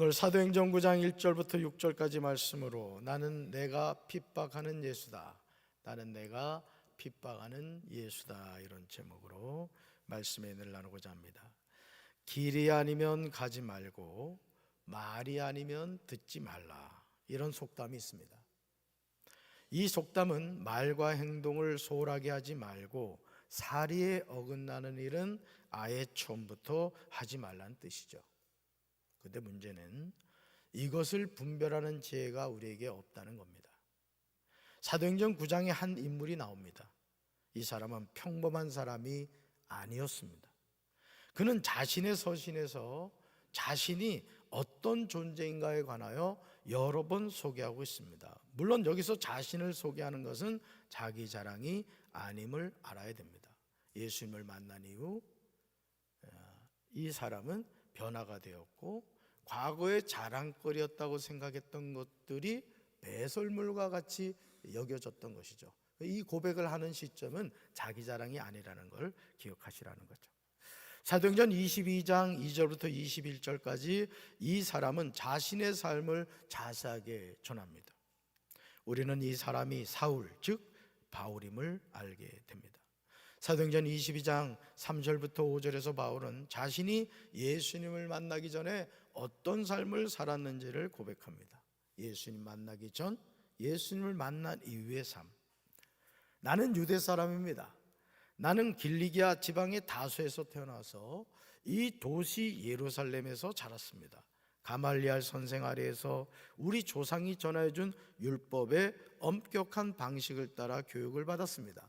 오늘 사도행전 9장 1절부터 6절까지 말씀으로 나는 내가 핍박하는 예수다, 나는 내가 핍박하는 예수다, 이런 제목으로 말씀의 은혜를 나누고자 합니다. 길이 아니면 가지 말고 말이 아니면 듣지 말라, 이런 속담이 있습니다. 이 속담은 말과 행동을 소홀하게 하지 말고 사리에 어긋나는 일은 아예 처음부터 하지 말라는 뜻이죠. 그런데 문제는 이것을 분별하는 지혜가 우리에게 없다는 겁니다. 사도행전 9장에 한 인물이 나옵니다. 이 사람은 평범한 사람이 아니었습니다. 그는 자신의 서신에서 자신이 어떤 존재인가에 관하여 여러 번 소개하고 있습니다. 물론 여기서 자신을 소개하는 것은 자기 자랑이 아님을 알아야 됩니다. 예수님을 만난 이후 이 사람은 변화가 되었고, 과거에 자랑거리였다고 생각했던 것들이 배설물과 같이 여겨졌던 것이죠. 이 고백을 하는 시점은 자기 자랑이 아니라는 걸 기억하시라는 거죠. 사도행전 22장 2절부터 21절까지 이 사람은 자신의 삶을 자세하게 전합니다. 우리는 이 사람이 사울, 즉 바울임을 알게 됩니다. 사도행전 22장 3절부터 5절에서 바울은 자신이 예수님을 만나기 전에 어떤 삶을 살았는지를 고백합니다. 예수님 만나기 전, 예수님을 만난 이후의 삶. 나는 유대 사람입니다. 나는 길리기아 지방의 다소에서 태어나서 이 도시 예루살렘에서 자랐습니다. 가말리알 선생 아래에서 우리 조상이 전해준 율법의 엄격한 방식을 따라 교육을 받았습니다.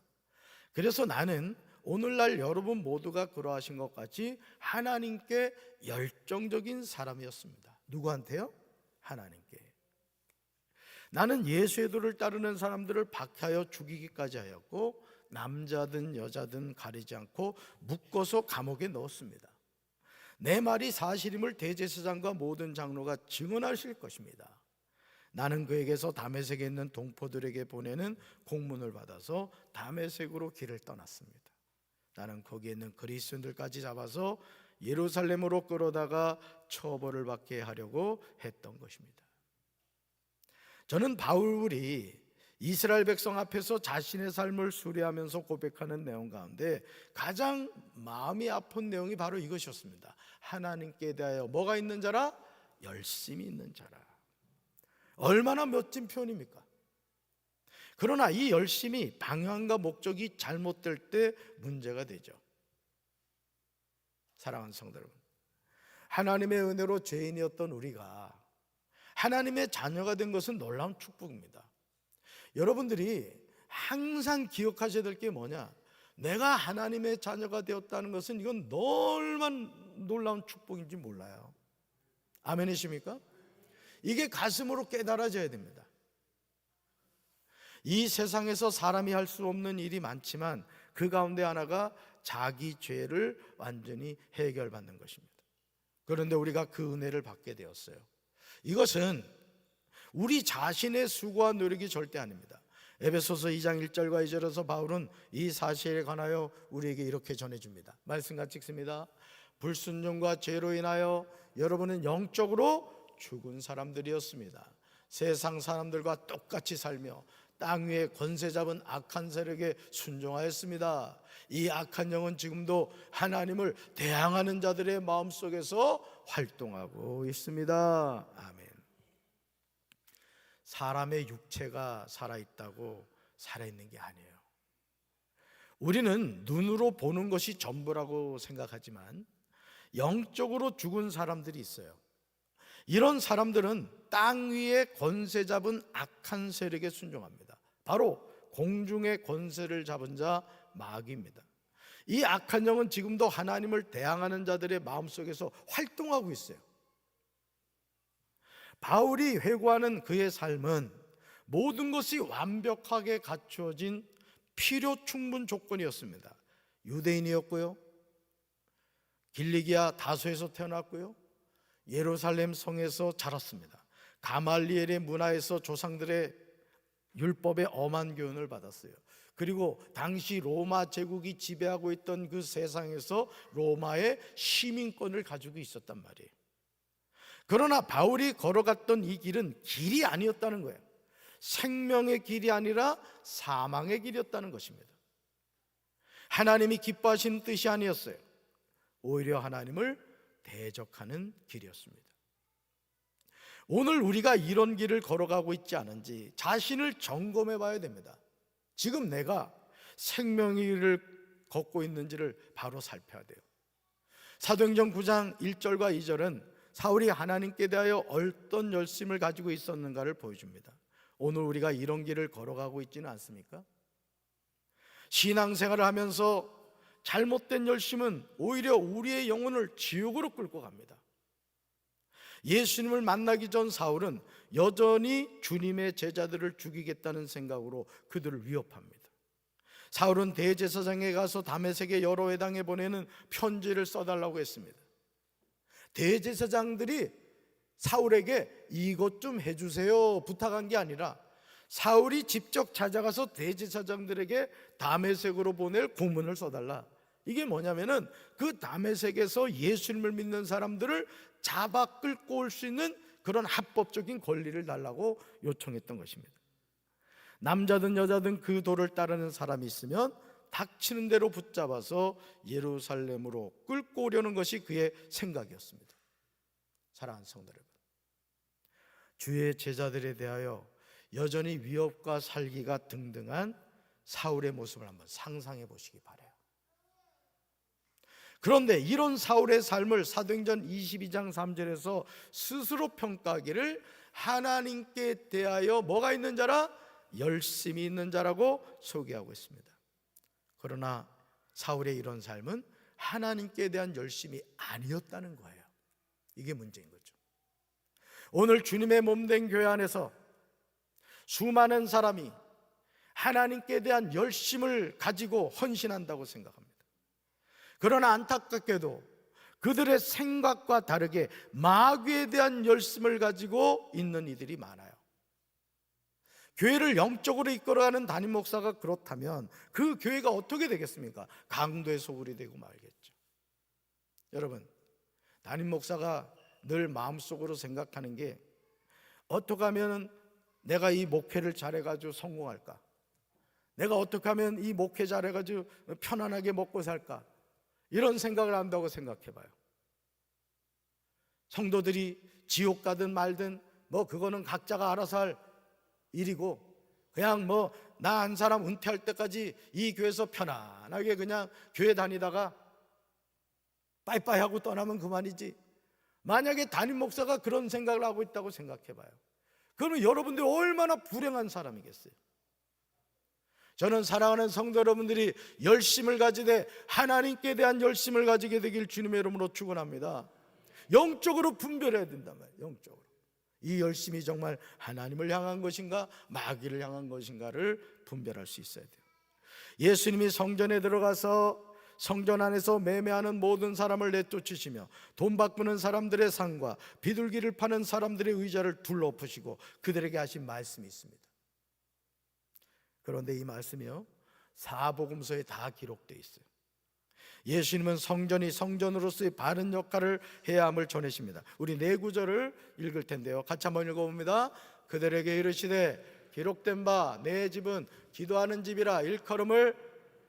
그래서 나는 오늘날 여러분 모두가 그러하신 것 같이 하나님께 열정적인 사람이었습니다. 누구한테요? 하나님께. 나는 예수의 도를 따르는 사람들을 박해하여 죽이기까지 하였고, 남자든 여자든 가리지 않고 묶어서 감옥에 넣었습니다. 내 말이 사실임을 대제사장과 모든 장로가 증언하실 것입니다. 나는 그에게서 다메섹에 있는 동포들에게 보내는 공문을 받아서 다메섹으로 길을 떠났습니다. 나는 거기에 있는 그리스도인들까지 잡아서 예루살렘으로 끌어다가 처벌을 받게 하려고 했던 것입니다. 저는 바울이 이스라엘 백성 앞에서 자신의 삶을 수리하면서 고백하는 내용 가운데 가장 마음이 아픈 내용이 바로 이것이었습니다. 하나님께 대하여 뭐가 있는 자라? 열심이 있는 자라. 얼마나 멋진 표현입니까? 그러나 이 열심이 방향과 목적이 잘못될 때 문제가 되죠. 사랑하는 성도 여러분, 하나님의 은혜로 죄인이었던 우리가 하나님의 자녀가 된 것은 놀라운 축복입니다. 여러분들이 항상 기억하셔야 될 게 뭐냐? 내가 하나님의 자녀가 되었다는 것은 이건 얼마나 놀라운 축복인지 몰라요. 아멘이십니까? 이게 가슴으로 깨달아져야 됩니다. 이 세상에서 사람이 할 수 없는 일이 많지만 그 가운데 하나가 자기 죄를 완전히 해결받는 것입니다. 그런데 우리가 그 은혜를 받게 되었어요. 이것은 우리 자신의 수고와 노력이 절대 아닙니다. 에베소서 2장 1절과 2절에서 바울은 이 사실에 관하여 우리에게 이렇게 전해줍니다. 말씀 같이 읽습니다. 불순종과 죄로 인하여 여러분은 영적으로 죽은 사람들이었습니다. 세상 사람들과 똑같이 살며 땅 위에 권세 잡은 악한 세력에 순종하였습니다. 이 악한 영은 지금도 하나님을 대항하는 자들의 마음속에서 활동하고 있습니다. 아멘. 사람의 육체가 살아있다고 살아있는 게 아니에요. 우리는 눈으로 보는 것이 전부라고 생각하지만 영적으로 죽은 사람들이 있어요. 이런 사람들은 땅 위에 권세 잡은 악한 세력에 순종합니다. 바로 공중의 권세를 잡은 자 마귀입니다. 이 악한 영은 지금도 하나님을 대항하는 자들의 마음속에서 활동하고 있어요. 바울이 회고하는 그의 삶은 모든 것이 완벽하게 갖추어진 필요 충분 조건이었습니다. 유대인이었고요, 길리기아 다소에서 태어났고요, 예루살렘 성에서 자랐습니다. 가말리엘의 문화에서 조상들의 율법의 엄한 교훈을 받았어요. 그리고 당시 로마 제국이 지배하고 있던 그 세상에서 로마의 시민권을 가지고 있었단 말이에요. 그러나 바울이 걸어갔던 이 길은 길이 아니었다는 거예요. 생명의 길이 아니라 사망의 길이었다는 것입니다. 하나님이 기뻐하시는 뜻이 아니었어요. 오히려 하나님을 대적하는 길이었습니다. 오늘 우리가 이런 길을 걸어가고 있지 않은지 자신을 점검해 봐야 됩니다. 지금 내가 생명의 길을 걷고 있는지를 바로 살펴야 돼요. 사도행전 9장 1절과 2절은 사울이 하나님께 대하여 어떤 열심을 가지고 있었는가를 보여줍니다. 오늘 우리가 이런 길을 걸어가고 있지는 않습니까? 신앙생활을 하면서 잘못된 열심은 오히려 우리의 영혼을 지옥으로 끌고 갑니다. 예수님을 만나기 전 사울은 여전히 주님의 제자들을 죽이겠다는 생각으로 그들을 위협합니다. 사울은 대제사장에 가서 다메섹의 여러 회당에 보내는 편지를 써달라고 했습니다. 대제사장들이 사울에게 이것 좀 해주세요 부탁한 게 아니라 사울이 직접 찾아가서 대제사장들에게 다메섹으로 보낼 공문을 써달라. 이게 뭐냐면은 그 다메섹에서 예수님을 믿는 사람들을 잡아 끌고 올 수 있는 그런 합법적인 권리를 달라고 요청했던 것입니다. 남자든 여자든 그 도를 따르는 사람이 있으면 닥치는 대로 붙잡아서 예루살렘으로 끌고 오려는 것이 그의 생각이었습니다. 사랑하는 성도 여러분, 주의 제자들에 대하여 여전히 위협과 살기가 등등한 사울의 모습을 한번 상상해 보시기 바라요. 그런데 이런 사울의 삶을 사도행전 22장 3절에서 스스로 평가하기를 하나님께 대하여 뭐가 있는 자라? 열심이 있는 자라고 소개하고 있습니다. 그러나 사울의 이런 삶은 하나님께 대한 열심이 아니었다는 거예요. 이게 문제인 거죠. 오늘 주님의 몸된 교회 안에서 수많은 사람이 하나님께 대한 열심을 가지고 헌신한다고 생각합니다. 그러나 안타깝게도 그들의 생각과 다르게 마귀에 대한 열심을 가지고 있는 이들이 많아요. 교회를 영적으로 이끌어가는 담임 목사가 그렇다면 그 교회가 어떻게 되겠습니까? 강도의 소굴이 되고 말겠죠. 여러분, 담임 목사가 늘 마음속으로 생각하는 게 어떻게 하면 내가 이 목회를 잘해가지고 성공할까? 내가 어떻게 하면 이 목회 잘해가지고 편안하게 먹고 살까? 이런 생각을 한다고 생각해봐요. 성도들이 지옥 가든 말든 뭐 그거는 각자가 알아서 할 일이고, 그냥 뭐 나 한 사람 은퇴할 때까지 이 교회에서 편안하게 그냥 교회 다니다가 빠이빠이 하고 떠나면 그만이지. 만약에 담임 목사가 그런 생각을 하고 있다고 생각해봐요. 그러면 여러분들이 얼마나 불행한 사람이겠어요. 저는 사랑하는 성도 여러분들이 열심을 가지되 하나님께 대한 열심을 가지게 되길 주님의 이름으로 축원합니다. 영적으로 분별해야 된단 말이에요. 영적으로 이 열심이 정말 하나님을 향한 것인가 마귀를 향한 것인가를 분별할 수 있어야 돼요. 예수님이 성전에 들어가서 성전 안에서 매매하는 모든 사람을 내쫓으시며 돈 바꾸는 사람들의 상과 비둘기를 파는 사람들의 의자를 둘러엎으시고 그들에게 하신 말씀이 있습니다. 그런데 이 말씀이요, 사복음서에 다 기록되어 있어요. 예수님은 성전이 성전으로서의 바른 역할을 해야 함을 전하십니다. 우리 네 구절을 읽을 텐데요, 같이 한번 읽어봅니다. 그들에게 이르시되 기록된 바 내 집은 기도하는 집이라 일컬음을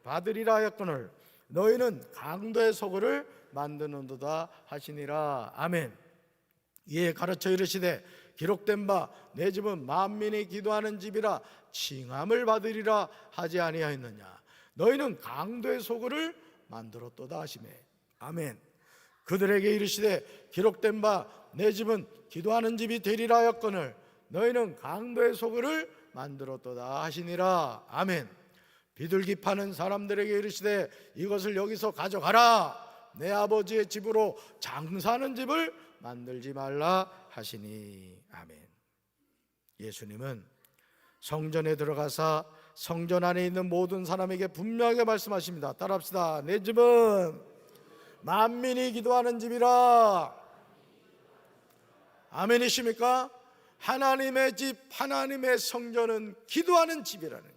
받으리라 하였거늘 너희는 강도의 소굴을 만드는도다 하시니라. 아멘. 이에 가르쳐 이르시되 기록된 바 내 집은 만민이 기도하는 집이라 칭함을 받으리라 하지 아니하였느냐. 너희는 강도의 소굴을 만들었도다 하시매. 아멘. 그들에게 이르시되 기록된 바 내 집은 기도하는 집이 되리라 하였거늘 너희는 강도의 소굴을 만들었도다 하시니라. 아멘. 비둘기 파는 사람들에게 이르시되 이것을 여기서 가져가라. 내 아버지의 집으로 장사하는 집을 만들지 말라 하시니. 아멘. 예수님은 성전에 들어가사 성전 안에 있는 모든 사람에게 분명하게 말씀하십니다. 따라합시다. 내 집은 만민이 기도하는 집이라. 아멘이십니까? 하나님의 집, 하나님의 성전은 기도하는 집이라는 거예요.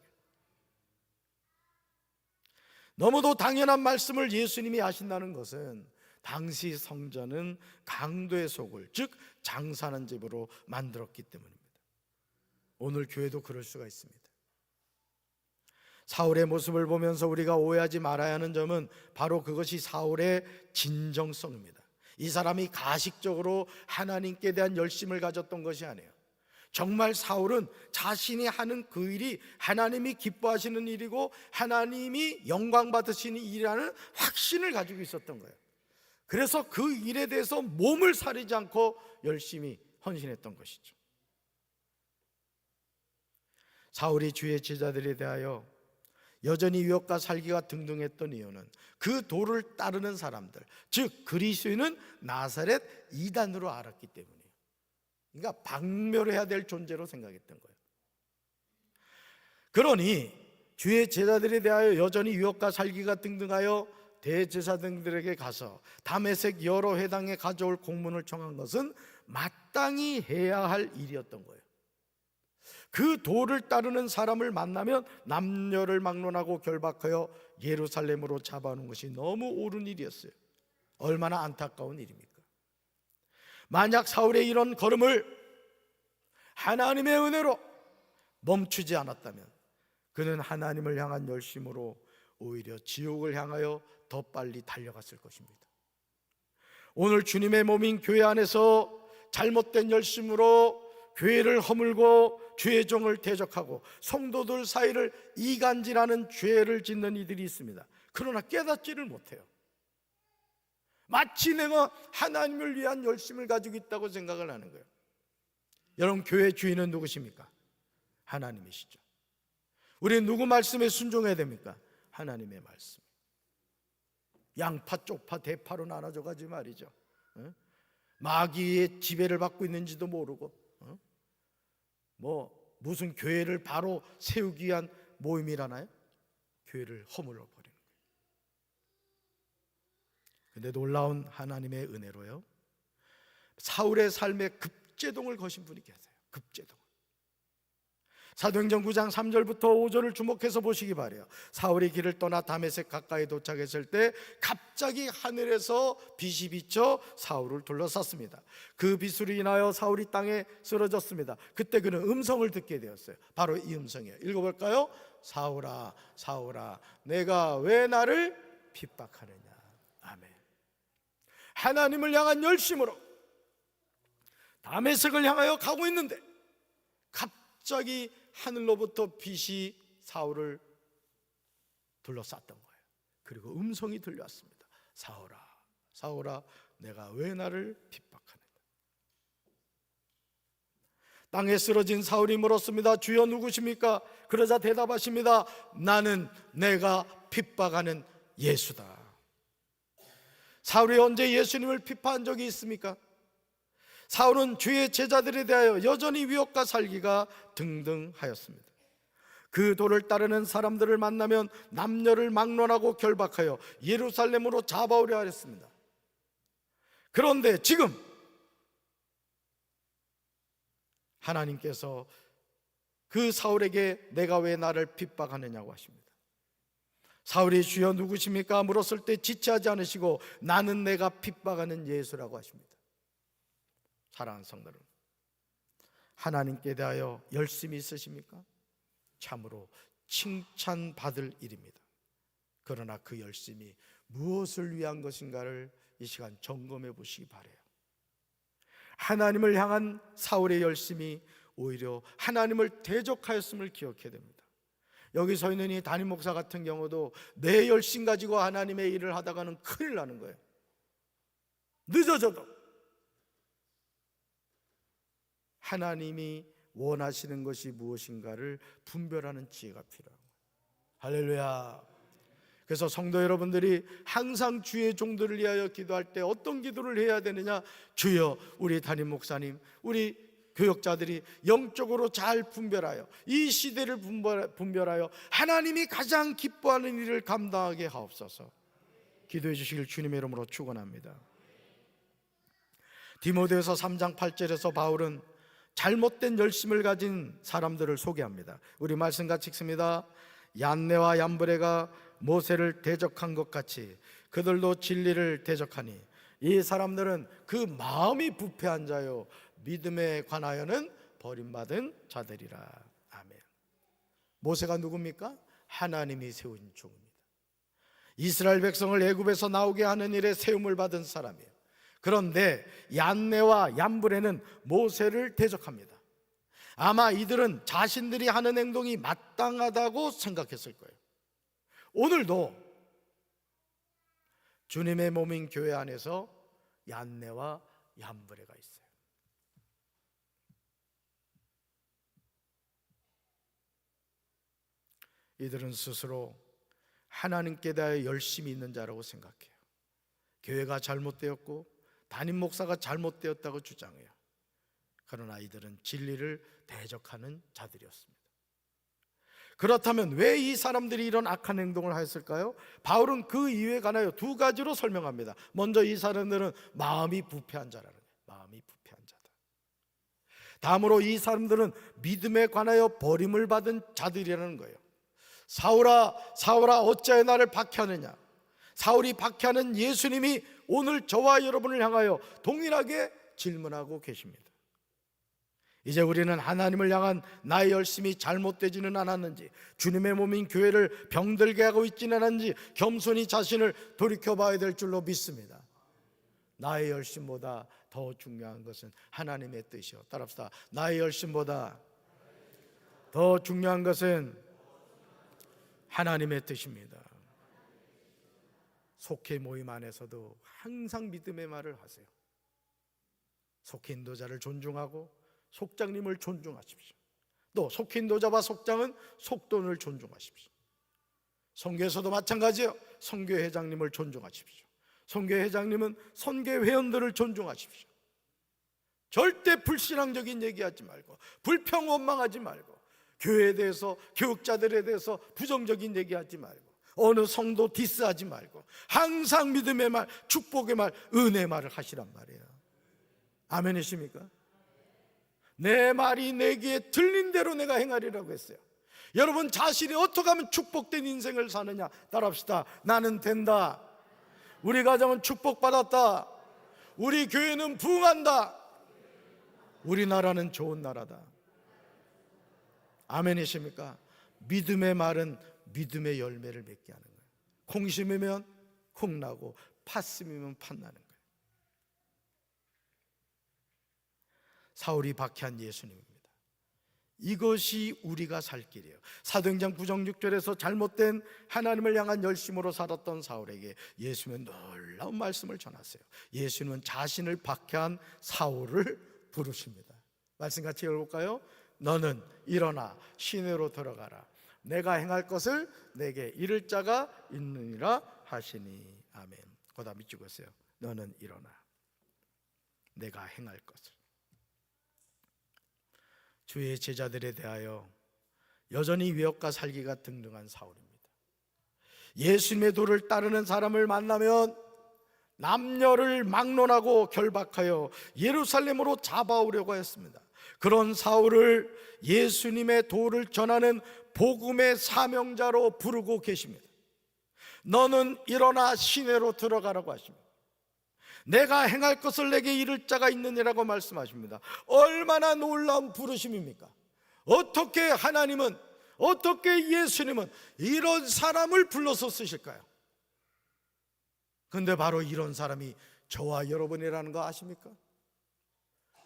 너무도 당연한 말씀을 예수님이 하신다는 것은 당시 성전은 강도의 속을, 즉 장사하는 집으로 만들었기 때문입니다. 오늘 교회도 그럴 수가 있습니다. 사울의 모습을 보면서 우리가 오해하지 말아야 하는 점은 바로 그것이 사울의 진정성입니다. 이 사람이 가식적으로 하나님께 대한 열심을 가졌던 것이 아니에요. 정말 사울은 자신이 하는 그 일이 하나님이 기뻐하시는 일이고 하나님이 영광 받으시는 일이라는 확신을 가지고 있었던 거예요. 그래서 그 일에 대해서 몸을 사리지 않고 열심히 헌신했던 것이죠. 사울이 주의 제자들에 대하여 여전히 유혹과 살기가 등등했던 이유는 그 도를 따르는 사람들, 즉 그리스도인은 나사렛 이단으로 알았기 때문이에요. 그러니까 박멸해야 될 존재로 생각했던 거예요. 그러니 주의 제자들에 대하여 여전히 유혹과 살기가 등등하여 대제사장들에게 가서 다메섹 여러 회당에 가져올 공문을 청한 것은 마땅히 해야 할 일이었던 거예요. 그 도를 따르는 사람을 만나면 남녀를 막론하고 결박하여 예루살렘으로 잡아오는 것이 너무 옳은 일이었어요. 얼마나 안타까운 일입니까? 만약 사울의 이런 걸음을 하나님의 은혜로 멈추지 않았다면 그는 하나님을 향한 열심으로 오히려 지옥을 향하여 더 빨리 달려갔을 것입니다. 오늘 주님의 몸인 교회 안에서 잘못된 열심으로 교회를 허물고 주의 종을 대적하고 성도들 사이를 이간질하는 죄를 짓는 이들이 있습니다. 그러나 깨닫지를 못해요. 마치 내가 하나님을 위한 열심을 가지고 있다고 생각을 하는 거예요. 여러분, 교회 주인은 누구십니까? 하나님이시죠. 우리 누구 말씀에 순종해야 됩니까? 하나님의 말씀. 양파 쪽파 대파로 나눠져 가지 말이죠. 마귀의 지배를 받고 있는지도 모르고 무슨 교회를 바로 세우기 위한 모임이라나요? 교회를 허물어 버리는 거예요. 근데 놀라운 하나님의 은혜로요, 사울의 삶에 급제동을 거신 분이 계세요. 급제동. 사도행전 9장 3절부터 5절을 주목해서 보시기 바래요. 사울이 길을 떠나 다메섹 가까이 도착했을 때 갑자기 하늘에서 빛이 비쳐 사울을 둘러쌌습니다. 그 빛으로 인하여 사울이 땅에 쓰러졌습니다. 그때 그는 음성을 듣게 되었어요. 바로 이 음성이에요. 읽어볼까요? 사울아, 사울아, 내가 왜 나를 핍박하느냐. 아멘. 하나님을 향한 열심으로 다메섹을 향하여 가고 있는데 갑자기 하늘로부터 빛이 사울을 둘러쌌던 거예요. 그리고 음성이 들려왔습니다. 사울아, 사울아, 내가 왜 나를 핍박하느냐. 땅에 쓰러진 사울이 물었습니다. 주여 누구십니까? 그러자 대답하십니다. 나는 내가 핍박하는 예수다. 사울이 언제 예수님을 핍박한 적이 있습니까? 사울은 주의 제자들에 대하여 여전히 위협과 살기가 등등하였습니다. 그 도를 따르는 사람들을 만나면 남녀를 막론하고 결박하여 예루살렘으로 잡아오려 했습니다. 그런데 지금 하나님께서 그 사울에게 내가 왜 나를 핍박하느냐고 하십니다. 사울이 주여 누구십니까? 물었을 때 지체하지 않으시고 나는 내가 핍박하는 예수라고 하십니다. 사랑하는 성도 여러분, 하나님께 대하여 열심히 있으십니까? 참으로 칭찬받을 일입니다. 그러나 그 열심이 무엇을 위한 것인가를 이 시간 점검해 보시기 바라요. 하나님을 향한 사울의 열심이 오히려 하나님을 대적하였음을 기억해야 됩니다. 여기 서 있는 이 담임 목사 같은 경우도 내 열심 가지고 하나님의 일을 하다가는 큰일 나는 거예요. 늦어져도 하나님이 원하시는 것이 무엇인가를 분별하는 지혜가 필요합니다. 할렐루야. 그래서 성도 여러분들이 항상 주의 종들을 위하여 기도할 때 어떤 기도를 해야 되느냐? 주여, 우리 담임 목사님, 우리 교역자들이 영적으로 잘 분별하여 이 시대를 분별하여 하나님이 가장 기뻐하는 일을 감당하게 하옵소서. 기도해 주시길 주님의 이름으로 축원합니다. 디모데후서 3장 8절에서 바울은 잘못된 열심을 가진 사람들을 소개합니다. 우리 말씀 같이 읽습니다. 얀네와 얀브레가 모세를 대적한 것 같이 그들도 진리를 대적하니 이 사람들은 그 마음이 부패한 자요 믿음에 관하여는 버림받은 자들이라. 아멘. 모세가 누굽니까? 하나님이 세운 종입니다. 이스라엘 백성을 애굽에서 나오게 하는 일에 세움을 받은 사람이에요. 그런데 얀네와 얀브레는 모세를 대적합니다. 아마 이들은 자신들이 하는 행동이 마땅하다고 생각했을 거예요. 오늘도 주님의 몸인 교회 안에서 얀네와 얀브레가 있어요. 이들은 스스로 하나님께 대하여 열심히 있는 자라고 생각해요. 교회가 잘못되었고 담임 목사가 잘못되었다고 주장해요. 그러나 이들은 진리를 대적하는 자들이었습니다. 그렇다면 왜 이 사람들이 이런 악한 행동을 하였을까요? 바울은 그 이유에 관하여 두 가지로 설명합니다. 먼저 이 사람들은 마음이 부패한 자라는 거예요. 마음이 부패한 자다. 다음으로 이 사람들은 믿음에 관하여 버림을 받은 자들이라는 거예요. 사울아 사울아 어찌하여 나를 박해하느냐. 사울이 박해하는 예수님이 오늘 저와 여러분을 향하여 동일하게 질문하고 계십니다. 이제 우리는 하나님을 향한 나의 열심이 잘못되지는 않았는지, 주님의 몸인 교회를 병들게 하고 있지는 않은지 겸손히 자신을 돌이켜봐야 될 줄로 믿습니다. 나의 열심보다 더 중요한 것은 하나님의 뜻이요. 따라합시다. 나의 열심보다 더 중요한 것은 하나님의 뜻입니다. 속회 모임 안에서도 항상 믿음의 말을 하세요. 속회 인도자를 존중하고 속장님을 존중하십시오. 또 속회 인도자와 속장은 속돈을 존중하십시오. 선교에서도 마찬가지예요. 선교회장님을 존중하십시오. 선교회장님은 선교회원들을 존중하십시오. 절대 불신앙적인 얘기하지 말고 불평 원망하지 말고 교회에 대해서 교육자들에 대해서 부정적인 얘기하지 말고 어느 성도 디스하지 말고 항상 믿음의 말, 축복의 말, 은혜의 말을 하시란 말이에요. 아멘이십니까? 내 말이 내게 들린 대로 내가 행하리라고 했어요. 여러분 자신이 어떻게 하면 축복된 인생을 사느냐? 따라합시다. 나는 된다. 우리 가정은 축복받았다. 우리 교회는 부흥한다. 우리나라는 좋은 나라다. 아멘이십니까? 믿음의 말은 믿음의 열매를 맺게 하는 거예요. 콩 심으면 콩 나고 팥 심으면 팥 나는 거예요. 사울이 박해한 예수님입니다. 이것이 우리가 살 길이에요. 사도행전 9장 6절에서 잘못된 하나님을 향한 열심으로 살았던 사울에게 예수님은 놀라운 말씀을 전하세요. 예수님은 자신을 박해한 사울을 부르십니다. 말씀 같이 읽어볼까요? 너는 일어나 시내로 들어가라. 내가 행할 것을 내게 이를 자가 있느니라 하시니. 아멘. 거다 밑줄 그으세요. 너는 일어나. 내가 행할 것을. 주의 제자들에 대하여 여전히 위협과 살기가 등등한 사울입니다. 예수님의 도를 따르는 사람을 만나면 남녀를 막론하고 결박하여 예루살렘으로 잡아오려고 했습니다. 그런 사울을 예수님의 도를 전하는 복음의 사명자로 부르고 계십니다. 너는 일어나 시내로 들어가라고 하십니다. 내가 행할 것을 내게 이를 자가 있느니라고 말씀하십니다. 얼마나 놀라운 부르심입니까? 어떻게 하나님은, 어떻게 예수님은 이런 사람을 불러서 쓰실까요? 근데 바로 이런 사람이 저와 여러분이라는 거 아십니까?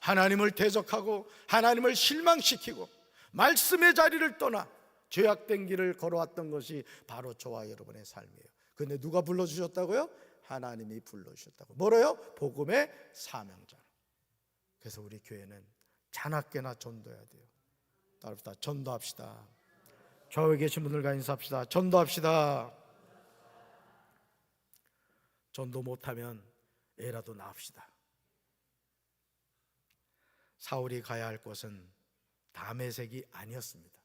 하나님을 대적하고 하나님을 실망시키고 말씀의 자리를 떠나 죄악된 길을 걸어왔던 것이 바로 저와 여러분의 삶이에요. 근데 누가 불러주셨다고요? 하나님이 불러주셨다고. 뭐래요? 복음의 사명자. 그래서 우리 교회는 자나깨나 전도해야 돼요. 따라합시다. 전도합시다. 좌우에 계신 분들과 인사합시다. 전도합시다. 전도 못하면 애라도 낳읍시다. 사울이 가야 할 곳은 다메섹이 아니었습니다.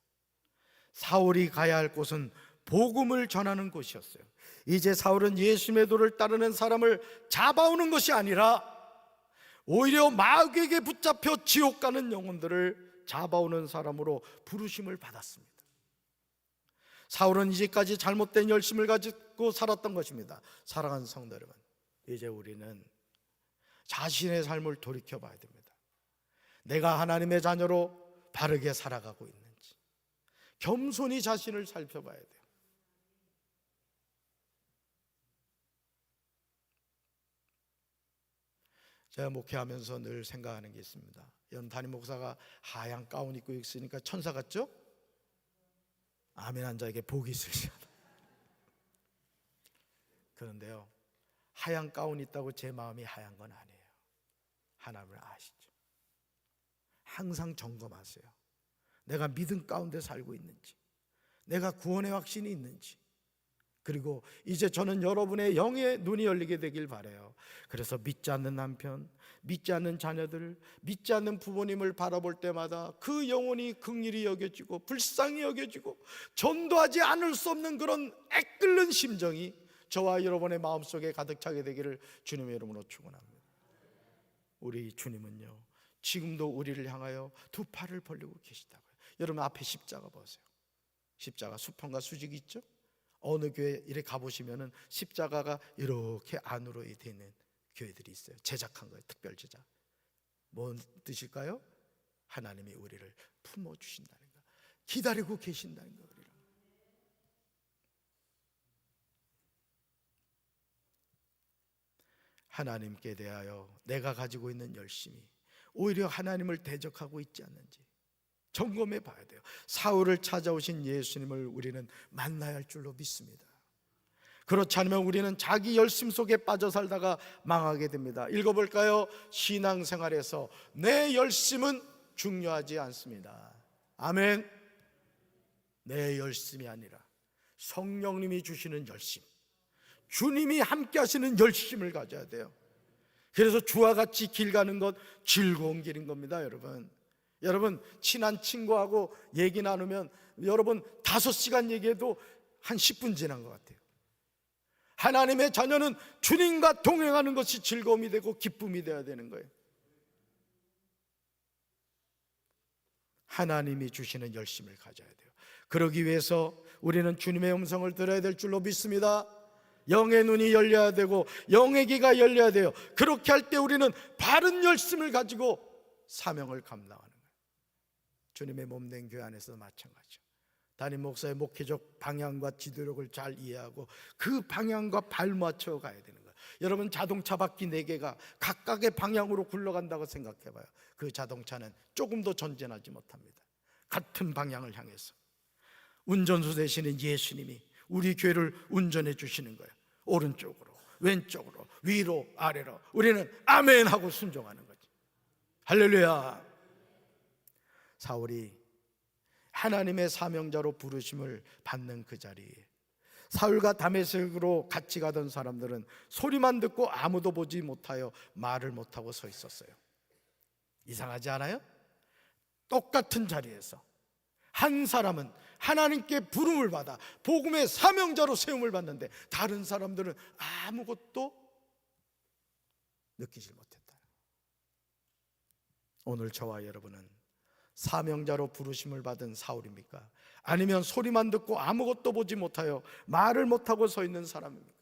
사울이 가야 할 곳은 복음을 전하는 곳이었어요. 이제 사울은 예수님의 도를 따르는 사람을 잡아오는 것이 아니라 오히려 마귀에게 붙잡혀 지옥 가는 영혼들을 잡아오는 사람으로 부르심을 받았습니다. 사울은 이제까지 잘못된 열심을 가지고 살았던 것입니다. 사랑하는 성도 여러분, 이제 우리는 자신의 삶을 돌이켜 봐야 됩니다. 내가 하나님의 자녀로 바르게 살아가고 있는지 겸손히 자신을 살펴봐야 돼요. 제가 목회하면서 늘 생각하는 게 있습니다. 여러분, 담임 목사가 하얀 가운 입고 있으니까 천사 같죠? 아멘 한 자에게 복이 있으시다. 그런데요, 하얀 가운 있다고 제 마음이 하얀 건 아니에요. 하나님을 아시죠? 항상 점검하세요. 내가 믿음 가운데 살고 있는지, 내가 구원의 확신이 있는지. 그리고 이제 저는 여러분의 영의 눈이 열리게 되길 바라요. 그래서 믿지 않는 남편, 믿지 않는 자녀들, 믿지 않는 부모님을 바라볼 때마다 그 영혼이 긍휼히 여겨지고 불쌍히 여겨지고 전도하지 않을 수 없는 그런 애끓는 심정이 저와 여러분의 마음속에 가득 차게 되기를 주님의 이름으로 축원합니다. 우리 주님은요, 지금도 우리를 향하여 두 팔을 벌리고 계시다고요. 여러분, 앞에 십자가 보세요. 십자가 수평과 수직이 있죠? 어느 교회 이렇게 가보시면은 십자가가 이렇게 안으로 되어 있는 교회들이 있어요. 제작한 거예요. 특별 제작. 뭔 뜻일까요? 하나님이 우리를 품어주신다는 거, 기다리고 계신다는 거. 하나님께 대하여 내가 가지고 있는 열심이 오히려 하나님을 대적하고 있지 않는지 점검해 봐야 돼요. 사울을 찾아오신 예수님을 우리는 만나야 할 줄로 믿습니다. 그렇지 않으면 우리는 자기 열심 속에 빠져 살다가 망하게 됩니다. 읽어볼까요? 신앙생활에서 내 열심은 중요하지 않습니다. 아멘. 내 열심이 아니라 성령님이 주시는 열심, 주님이 함께 하시는 열심을 가져야 돼요. 그래서 주와 같이 길 가는 것 즐거운 길인 겁니다. 여러분 친한 친구하고 얘기 나누면 여러분 5시간 얘기해도 한 10분 지난 것 같아요. 하나님의 자녀는 주님과 동행하는 것이 즐거움이 되고 기쁨이 되어야 되는 거예요. 하나님이 주시는 열심을 가져야 돼요. 그러기 위해서 우리는 주님의 음성을 들어야 될 줄로 믿습니다. 영의 눈이 열려야 되고 영의 귀가 열려야 돼요. 그렇게 할 때 우리는 바른 열심을 가지고 사명을 감당하는 거예요. 주님의 몸된 교회 안에서도 마찬가지죠. 담임 목사의 목회적 방향과 지도력을 잘 이해하고 그 방향과 발맞춰 가야 되는 거예요. 여러분, 자동차 바퀴 4개가 각각의 방향으로 굴러간다고 생각해 봐요. 그 자동차는 조금도 전진하지 못합니다. 같은 방향을 향해서 운전수 되시는 예수님이 우리 교회를 운전해 주시는 거예요. 오른쪽으로, 왼쪽으로, 위로, 아래로. 우리는 아멘 하고 순종하는 거죠. 할렐루야. 사울이 하나님의 사명자로 부르심을 받는 그 자리에 사울과 다메섹으로 같이 가던 사람들은 소리만 듣고 아무도 보지 못하여 말을 못하고 서 있었어요. 이상하지 않아요? 똑같은 자리에서 한 사람은 하나님께 부름을 받아 복음의 사명자로 세움을 받는데 다른 사람들은 아무것도 느끼질 못했다. 오늘 저와 여러분은 사명자로 부르심을 받은 사울입니까? 아니면 소리만 듣고 아무것도 보지 못하여 말을 못하고 서 있는 사람입니까?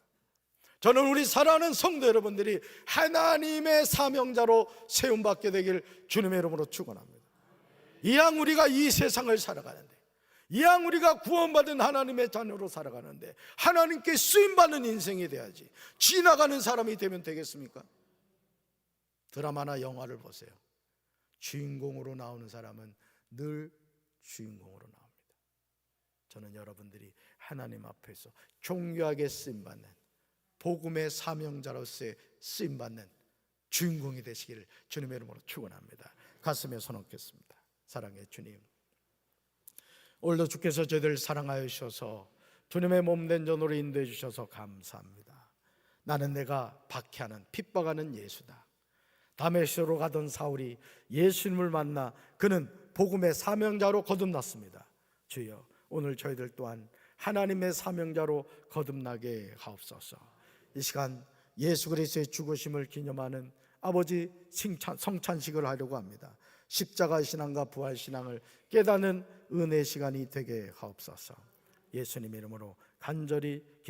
저는 우리 사랑하는 성도 여러분들이 하나님의 사명자로 세움받게 되길 주님의 이름으로 축원합니다. 이왕 우리가 이 세상을 살아가는데, 이왕 우리가 구원받은 하나님의 자녀로 살아가는데 하나님께 쓰임받는 인생이 돼야지 지나가는 사람이 되면 되겠습니까? 드라마나 영화를 보세요. 주인공으로 나오는 사람은 늘 주인공으로 나옵니다. 저는 여러분들이 하나님 앞에서 존귀하게 쓰임받는 복음의 사명자로서의 쓰임받는 주인공이 되시기를 주님의 이름으로 축원합니다. 가슴에 손 얹겠습니다. 사랑의 주님, 오늘도 주께서 저희들 사랑하여 주셔서 주님의 몸된 전으로 인도해 주셔서 감사합니다. 나는 내가 박해하는 핍박하는 예수다. 다메섹으로 가던 사울이 예수님을 만나 그는 복음의 사명자로 거듭났습니다. 주여, 오늘 저희들 또한 하나님의 사명자로 거듭나게 하옵소서. 이 시간 예수 그리스도의 죽으심을 기념하는 아버지 성찬식을 하려고 합니다. 십자가 신앙과 부활 신앙을 깨닫는 은혜 시간이 되게 하옵소서. 예수님 이름으로 간절히 기도합니다.